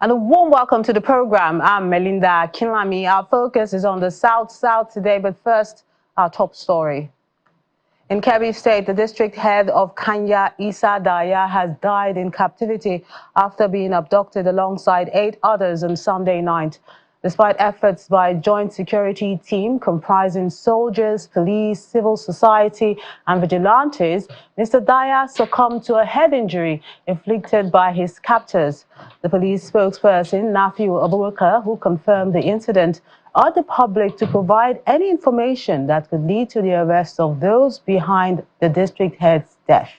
And a warm welcome to the program. I'm Melinda Kinlami. Our focus is on the South today, but first, our top story. In Edo State, the district head of Kanya, Isa Daya, has died in captivity after being abducted alongside 8 others on Sunday night. Despite efforts by a joint security team comprising soldiers, police, civil society and vigilantes, Mr. Daya succumbed to a head injury inflicted by his captors. The police spokesperson, Nafiu Abubakar, who confirmed the incident, urged the public to provide any information that could lead to the arrest of those behind the district head's death.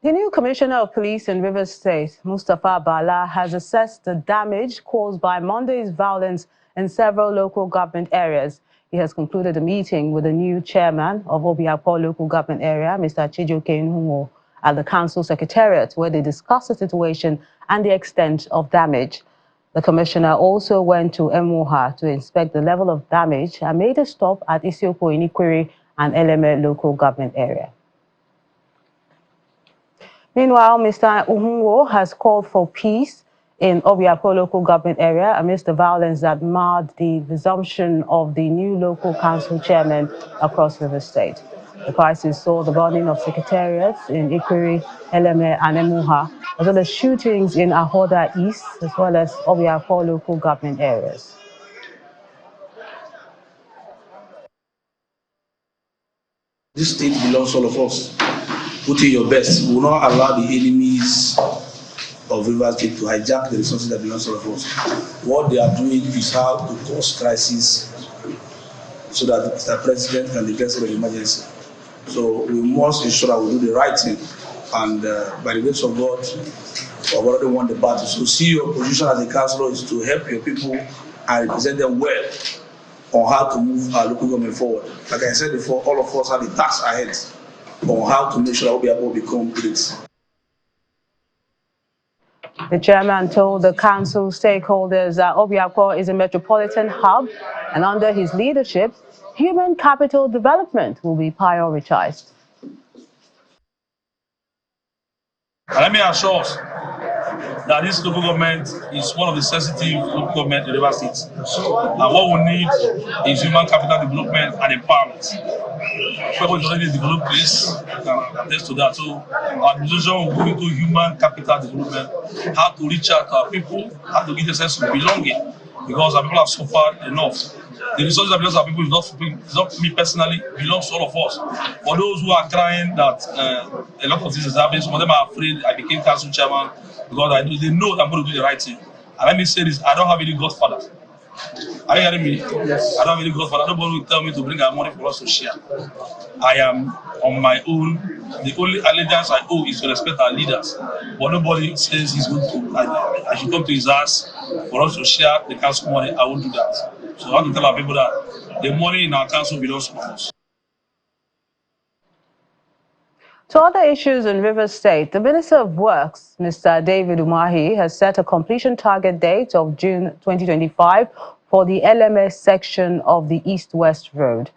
The new Commissioner of Police in Rivers State, Mustapha Bala, has assessed the damage caused by Monday's violence in several local government areas. He has concluded a meeting with the new chairman of Obio local government area, Mr. Chijoke Nhungo, at the council secretariat, where they discussed the situation and the extent of damage. The commissioner also went to Emuha to inspect the level of damage and made a stop at Isioko in Ikwiri and Eleme local government area. Meanwhile, Mr. Nhungo has called for peace in Obio local government area amidst the violence that marred the resumption of the new local council chairman across Rivers State. The crisis saw the burning of secretariats in Ikwiri, Eleme and Emuha, as well as shootings in Ahoda East, as well as Obio local government areas. This state belongs to all of us. Put in your best. We will not allow the enemies of Rivers State to hijack the resources that belong to all of us. What they are doing is how to cause crisis so that Mr. President can declare state of emergency. So we must ensure that we do the right thing. And by the grace of God, we've already won the battle. So see your position as a councillor is to help your people and represent them well on how to move our local government forward. Like I said before, all of us have the task ahead on how to make sure that Obio become great. The chairman told the council stakeholders that Obio is a metropolitan hub, and under his leadership, human capital development will be prioritized. Let me assure us that this local government is one of the sensitive local government in Rivers State. And what we need is human capital development and empowerment. People is already developed place, attest to that. So our administration will go into human capital development, how to reach out to our people, how to give a sense of belonging, because our people have suffered enough. The resources that belong to our people is not me personally, it belongs to all of us. For those who are crying that a lot of this is happening, some of them are afraid I became council chairman because they know that I'm going to do the right thing. And let me say this, I don't have any godfather. Are you hearing me? Yes. I don't have any godfather. Nobody will tell me to bring our money for us to share. I am on my own. The only allegiance I owe is to respect our leaders. But nobody says he's going to, I should come to his house for us to share the council money. I won't do that. So I have to tell our people that the money in our council belongs to us. To other issues in Rivers State, the Minister of Works, Mr. David Umahi, has set a completion target date of June 2025 for the LMS section of the East-West Road.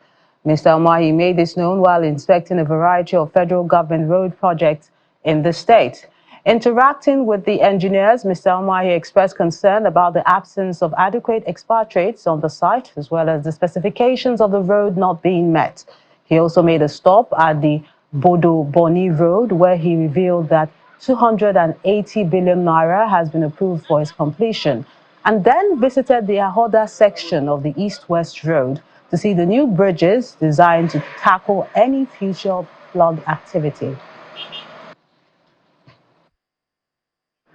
Mr. Umahi made this known while inspecting a variety of federal government road projects in the state. Interacting with the engineers, Mr. Umahi expressed concern about the absence of adequate expatriates on the site, as well as the specifications of the road not being met. He also made a stop at the Bodo Boni Road, where he revealed that 280 billion naira has been approved for its completion, and then visited the Ahoda section of the East-West Road to see the new bridges designed to tackle any future flood activity.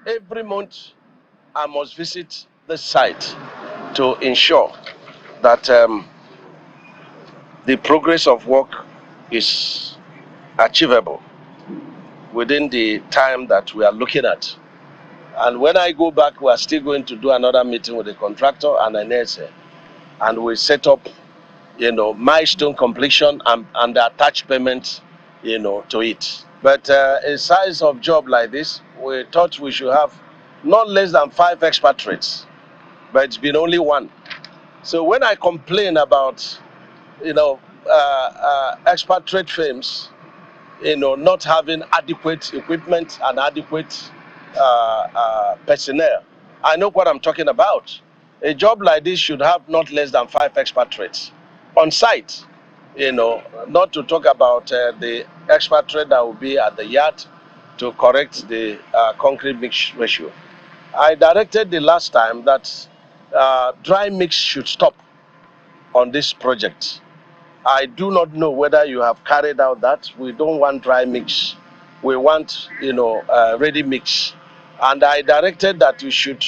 Every month, I must visit the site to ensure that the progress of work is achievable within the time that we are looking at. And when I go back, we are still going to do another meeting with the contractor and an NSA, and we set up, milestone completion and the attached payment, to it. But a size of job like this, we thought we should have not less than 5 expatriates but it's been only one. So when I complain about, expatriate firms, not having adequate equipment and adequate personnel, I know what I'm talking about. A job like this should have not less than 5 expatriates on site, not to talk about the expatriate that will be at the yard to correct the concrete mix ratio. I directed the last time that dry mix should stop on this project. I do not know whether you have carried out that. We don't want dry mix. We want, ready mix. And I directed that you should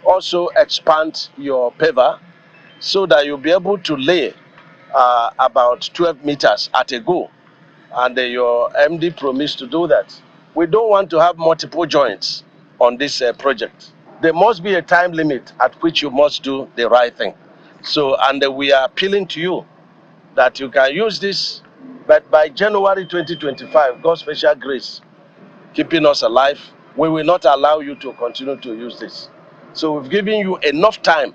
also expand your paver so that you'll be able to lay about 12 meters at a go. And your MD promised to do that. We don't want to have multiple joints on this project. There must be a time limit at which you must do the right thing. So, and we are appealing to you that you can use this, but by January 2025, God's special grace, keeping us alive, we will not allow you to continue to use this. So we've given you enough time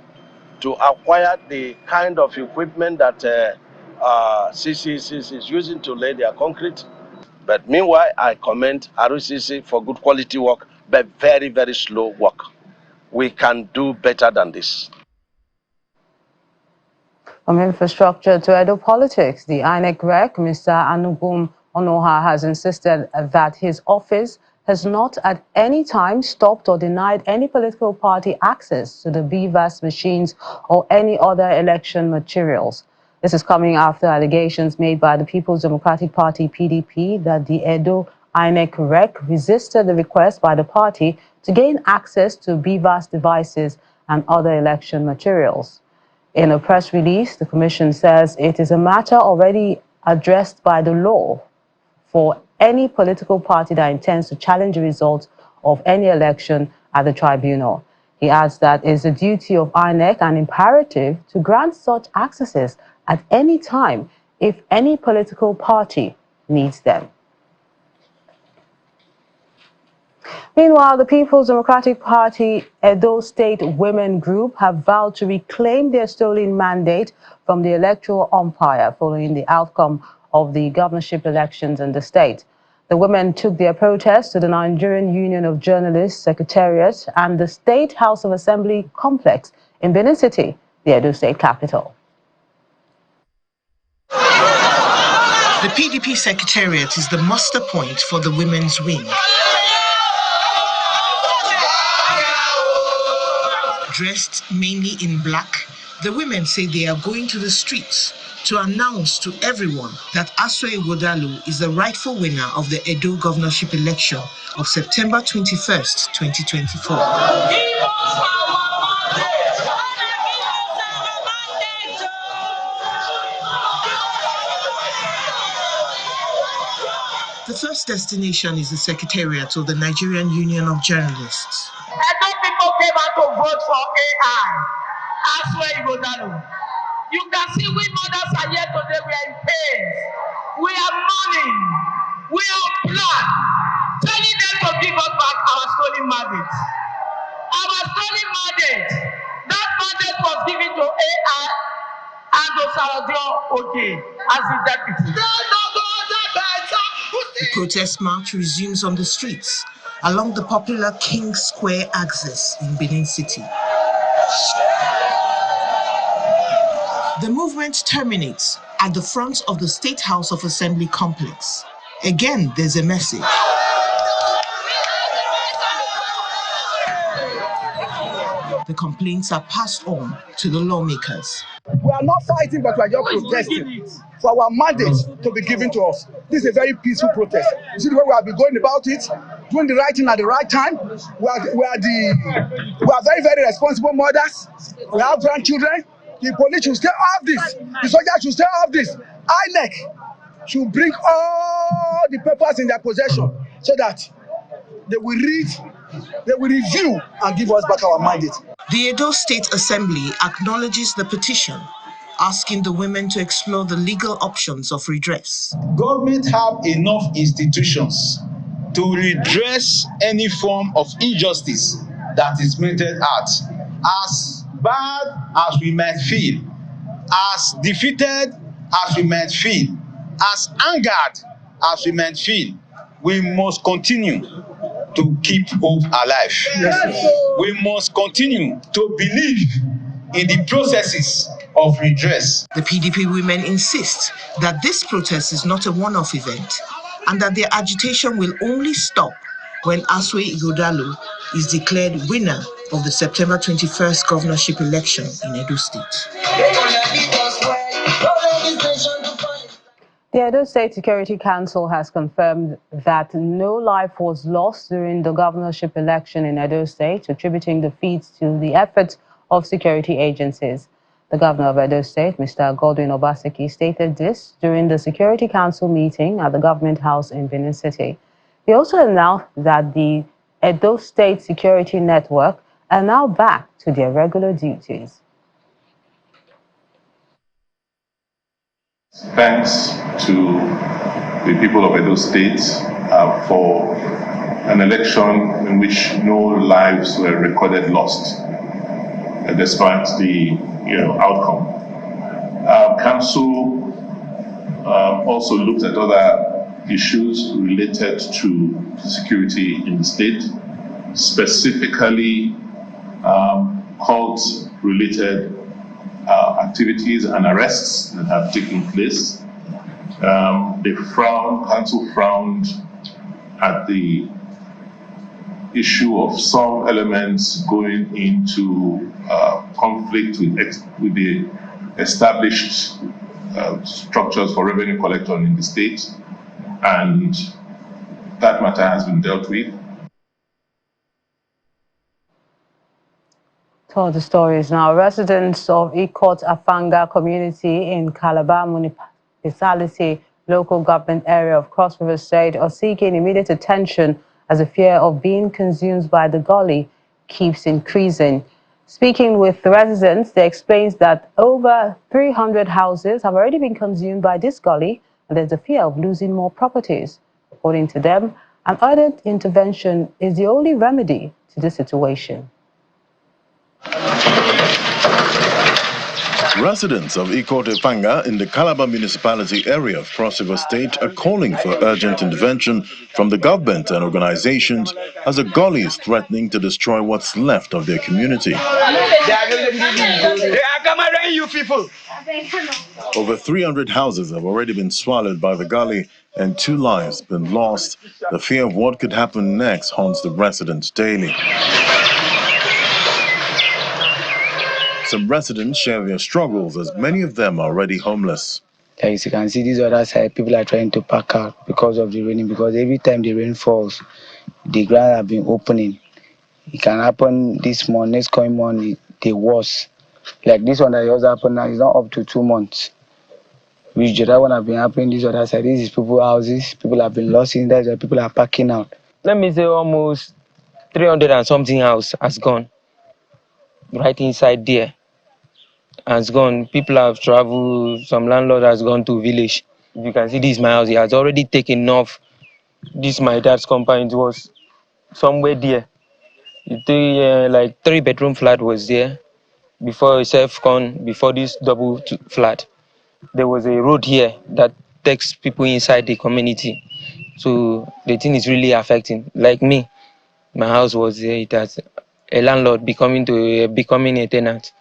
to acquire the kind of equipment that CCC is using to lay their concrete. But meanwhile, I commend RCC for good quality work, but very, very slow work. We can do better than this. From infrastructure to Edo politics, the INEC rec, Mr. Anugum Onoha, has insisted that his office has not at any time stopped or denied any political party access to the BVAS machines or any other election materials. This is coming after allegations made by the People's Democratic Party, PDP, that the Edo INEC rec resisted the request by the party to gain access to BVAS devices and other election materials. In a press release, the Commission says it is a matter already addressed by the law for any political party that intends to challenge the results of any election at the tribunal. He adds that it is the duty of INEC and imperative to grant such accesses at any time if any political party needs them. Meanwhile, the People's Democratic Party Edo State Women Group have vowed to reclaim their stolen mandate from the electoral umpire following the outcome of the governorship elections in the state. The women took their protest to the Nigerian Union of Journalists Secretariat and the State House of Assembly complex in Benin City, the Edo State capital. The PDP Secretariat is the muster point for the women's wing. Dressed mainly in black, the women say they are going to the streets to announce to everyone that Asue Ighodalo is the rightful winner of the Edo governorship election of September 21st, 2024. The first destination is the Secretariat of the Nigerian Union of Journalists. Edo people came out to vote for AI. Asue Ighodalo. You can see we mothers are here today. We are in pain. We are mourning. We are on plan. Telling them to give us back our stolen mandate. Our stolen mandate. That mandate was given to AI and to Saradio Oke as the deputy. The protest march resumes on the streets along the popular King Square axis in Benin City. The movement terminates at the front of the State House of Assembly complex. Again, there's a message. The complaints are passed on to the lawmakers. We are not fighting, but we are just protesting for our mandate to be given to us. This is a very peaceful protest. You see the way we have been going about it, doing the right thing at the right time. We are very, very responsible mothers. We have grandchildren. The police should stay off this. The soldiers should stay off this. INEC should bring all the papers in their possession so that they will read, they will review and give us back our mandate. The Edo State Assembly acknowledges the petition, asking the women to explore the legal options of redress. Government have enough institutions to redress any form of injustice that is meted at, as bad as we might feel, as defeated as we might feel, as angered as we might feel, we must continue to keep hope alive. We must continue to believe in the processes of redress. The PDP women insist that this protest is not a one-off event and that their agitation will only stop when Asue Ighodalo is declared winner of the September 21st governorship election in Edo State. The Edo State Security Council has confirmed that no life was lost during the governorship election in Edo State, attributing defeats to the efforts of security agencies. The governor of Edo State, Mr. Godwin Obaseki, stated this during the Security Council meeting at the Government House in Benin City. He also announced that the Edo State Security Network are now back to their regular duties. Thanks to the people of Edo State for an election in which no lives were recorded lost, despite the outcome. Council also looked at other issues related to security in the state, specifically cult-related activities and arrests that have taken place. Council frowned at the issue of some elements going into conflict with the established structures for revenue collection in the state, and that matter has been dealt with. To the stories now. Residents of Ikot Afanga community in Calabar municipality, local government area of Cross River State, are seeking immediate attention as the fear of being consumed by the Gully keeps increasing. Speaking with the residents, they explained that over 300 houses have already been consumed by this Gully, and there's a fear of losing more properties. According to them, an urgent intervention is the only remedy to this situation. Residents of Ikot Afanga in the Calabar municipality area of Cross River State are calling for urgent intervention from the government and organizations as the Gully is threatening to destroy what's left of their community. Over 300 houses have already been swallowed by the Gully and 2 lives been lost. The fear of what could happen next haunts the residents daily. Some residents share their struggles as many of them are already homeless. As you can see, this other side, people are trying to pack out because of the raining, because every time the rain falls, the ground has been opening. It can happen this month, next coming month, the worst. Like this one that just happened now, it's not up to 2 months. Which the other one has been happening this other side. This is people's houses, people have been lost in there, people are packing out. Let me say almost 300 and something house has gone. Right inside there. Has gone. People have traveled. Some landlord has gone to village. If you can see, this is my house. He has already taken off. This my dad's compound. It was somewhere there. Like 3-bedroom flat was there before before this double flat. There was a road here that takes people inside the community. So the thing is really affecting. Like me, my house was there. It has a landlord becoming a tenant.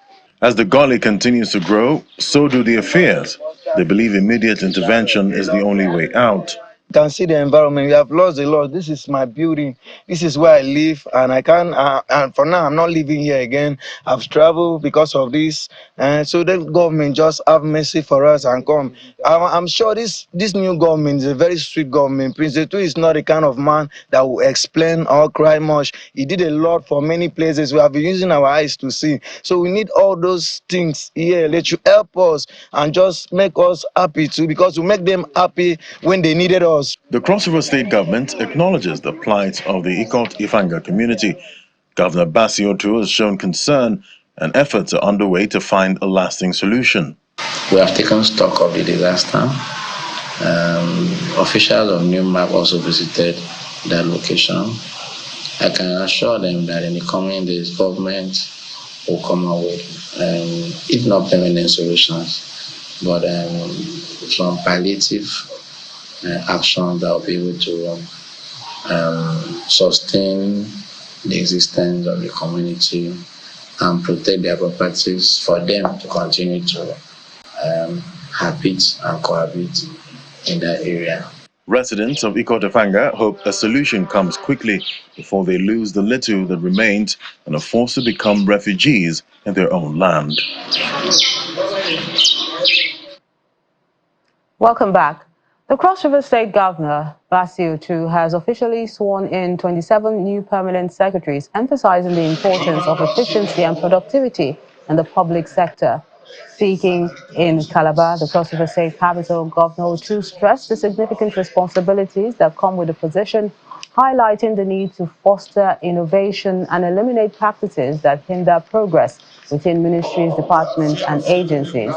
As the Gully continues to grow, so do their fears. They believe immediate intervention is the only way out. You can see the environment. We have lost a lot. This is my building. This is where I live, and I can't. And for now, I'm not living here again. I've traveled because of this, and so the government just have mercy for us and come. I'm sure this new government is a very sweet government. Prince Etu is not the kind of man that will explain or cry much. He did a lot for many places. We have been using our eyes to see. So we need all those things here. Let you help us and just make us happy too, because we make them happy when they needed us. The Cross River State government acknowledges the plight of the Ikot Afanga community. Governor Basiotu has shown concern and efforts are underway to find a lasting solution. We have taken stock of the disaster. Officials of Newsroom also visited that location. I can assure them that in the coming days, government will come up with, if not permanent solutions, but some palliative actions that will be able to sustain the existence of the community and protect their properties for them to continue to habit and cohabit in that area. Residents of Ikotafanga hope a solution comes quickly before they lose the little that remains and are forced to become refugees in their own land. Welcome back. The Cross River State Governor, Basil Tu, has officially sworn in 27 new permanent secretaries, emphasizing the importance of efficiency and productivity in the public sector. Speaking in Calabar, the Cross River State capital, Governor Tu stressed the significant responsibilities that come with the position, highlighting the need to foster innovation and eliminate practices that hinder progress within ministries, departments, and agencies.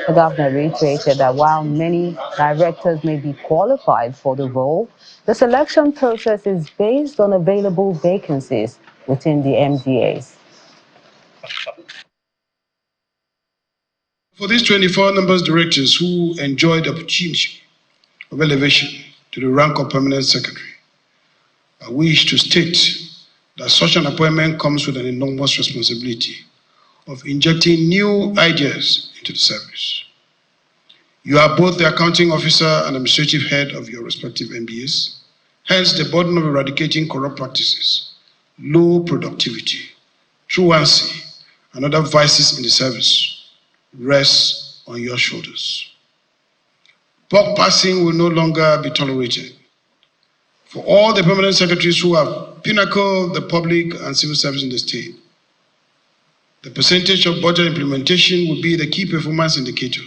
The governor reiterated that while many directors may be qualified for the role, the selection process is based on available vacancies within the MDAs. For these 24 numbers directors who enjoyed the opportunity of elevation to the rank of permanent secretary, I wish to state that such an appointment comes with an enormous responsibility of injecting new ideas into the service. You are both the accounting officer and administrative head of your respective MBAs. Hence, the burden of eradicating corrupt practices, low productivity, truancy, and other vices in the service rests on your shoulders. Buck passing will no longer be tolerated. For all the permanent secretaries who have pinnacled the public and civil service in the state, the percentage of budget implementation will be the key performance indicator.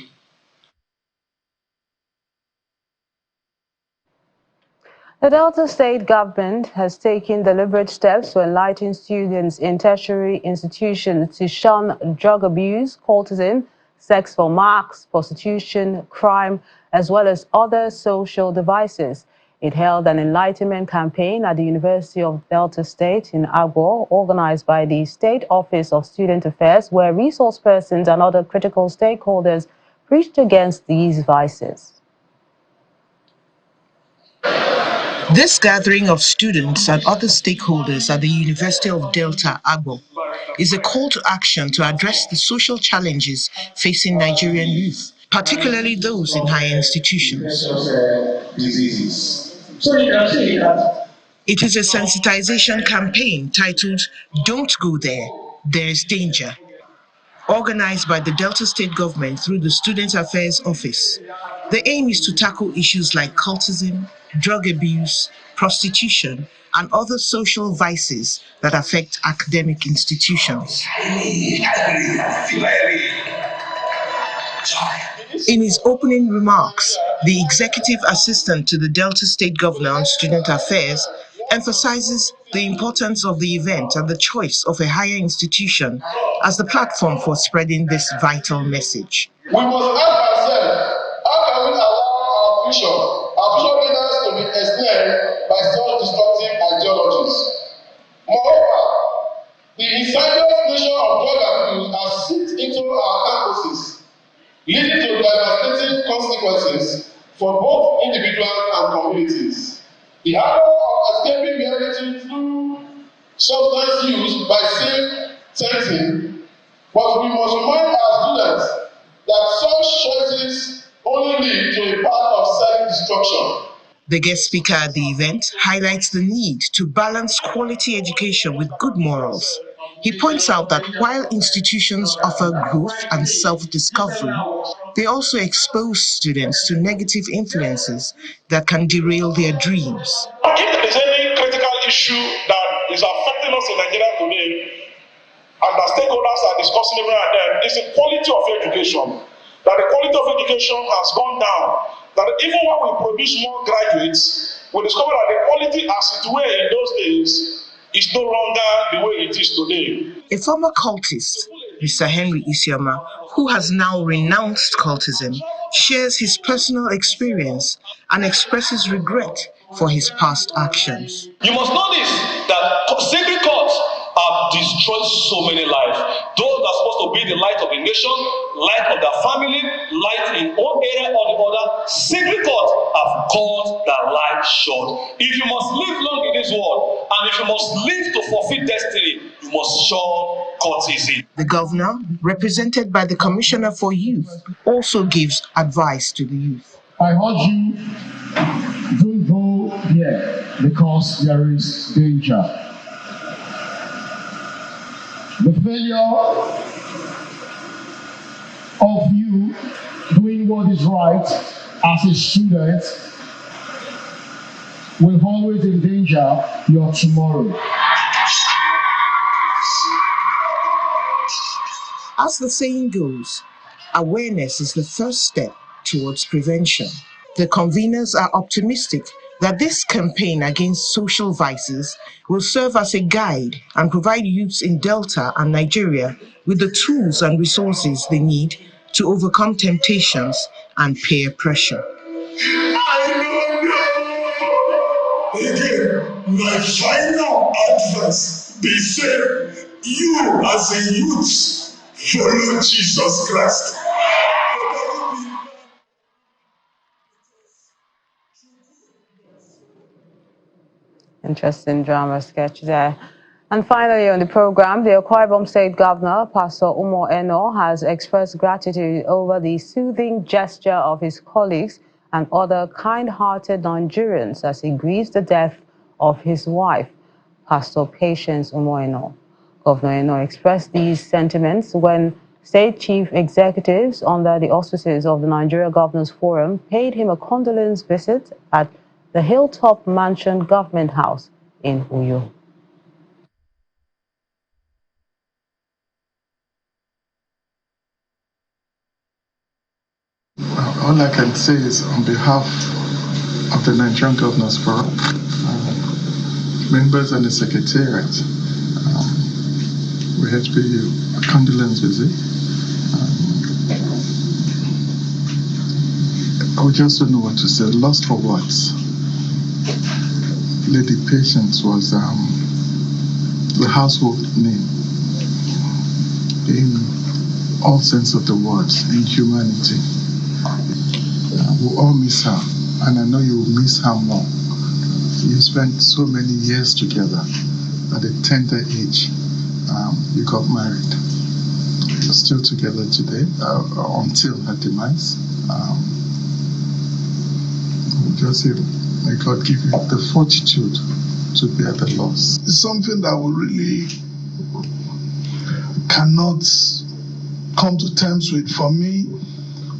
The Delta State government has taken deliberate steps to enlighten students in tertiary institutions to shun drug abuse, cultism, sex for marks, prostitution, crime, as well as other social devices. It held an enlightenment campaign at the University of Delta State in Akpor, organized by the State Office of Student Affairs, where resource persons and other critical stakeholders preached against these vices. This gathering of students and other stakeholders at the University of Delta, Akpor, is a call to action to address the social challenges facing Nigerian youth, particularly those in higher institutions. It is a sensitization campaign titled "Don't Go There, There's Danger," organized by the Delta State government through the Student Affairs Office. The aim is to tackle issues like cultism, drug abuse, prostitution, and other social vices that affect academic institutions. In his opening remarks, the executive assistant to the Delta State Governor on Student Affairs emphasizes the importance of the event and the choice of a higher institution as the platform for spreading this vital message. We must ask ourselves, how can we allow our future leaders to be ensnared by such destructive ideologies? Moreover, the insidious nature of drug abuse has seeped into our campuses, leading to devastating consequences for both individuals and communities. The habit of escaping reality through substance use by self-tempting, but we must remind our students that such choices only lead to a path of self-destruction. The guest speaker at the event highlights the need to balance quality education with good morals. He points out that while institutions offer growth and self-discovery, they also expose students to negative influences that can derail their dreams. If there is any critical issue that is affecting us in Nigeria today, and the stakeholders are discussing every now and then, is the quality of education. That the quality of education has gone down. That even when we produce more graduates, we discover that the quality as it were in those days is no longer the way it is today. A former cultist, Mr. Henry Isioma, who has now renounced cultism, shares his personal experience and expresses regret for his past actions. You must know this, that sacred courts have destroyed so many lives. Those to be the light of a nation, light of their family, light in one area or the other. Sacred thoughts have called their life short. If you must live long in this world, and if you must live to fulfill destiny, you must show courtesy. The governor, represented by the Commissioner for Youth, also gives advice to the youth. I urge you, don't go here because there is danger. The failure of you doing what is right as a student will always endanger your tomorrow. As the saying goes, awareness is the first step towards prevention. The conveners are optimistic that this campaign against social vices will serve as a guide and provide youths in Delta and Nigeria with the tools and resources they need to overcome temptations and peer pressure. Again, my final advice, they say, you as a youth, follow Jesus Christ. Interesting drama sketch there. And finally on the program, the Akwa Ibom State Governor, Pastor Umo Eno, has expressed gratitude over the soothing gesture of his colleagues and other kind-hearted Nigerians as he grieves the death of his wife, Pastor Patience Umo Eno. Governor Eno expressed these sentiments when state chief executives under the auspices of the Nigeria Governors Forum paid him a condolence visit at the Hilltop Mansion Government House in Obio. All I can say is on behalf of the Nigerian Governors Forum, members and the secretariat, we had to pay you a condolence visit. I just don't know what to say, lost for words. Lady Patience was the household name in all sense of the words, in humanity. We'll all miss her, and I know you will miss her more. You spent so many years together. At a tender age, you got married. You're still together today until her demise. We'll just say, may God give you the fortitude to bear the loss. It's something that we really cannot come to terms with. For me,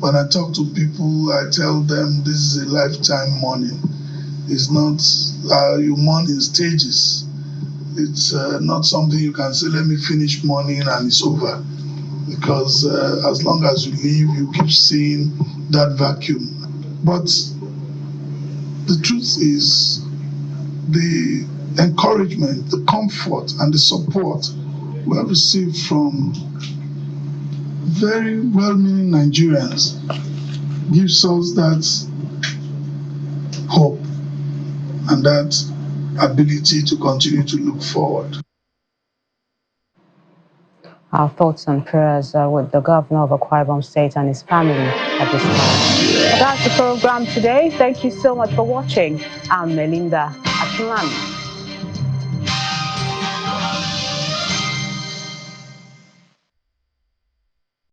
when I talk to people, I tell them this is a lifetime mourning. It's not, you mourn in stages. It's not something you can say, let me finish mourning and it's over. Because as long as you live, you keep seeing that vacuum. But the truth is, the encouragement, the comfort, and the support we have received from very well-meaning Nigerians gives us that hope and that ability to continue to look forward. Our thoughts and prayers are with the governor of Akwa Ibom State and his family at this time. That's the program today. Thank you so much for watching. I'm Melinda Achimami.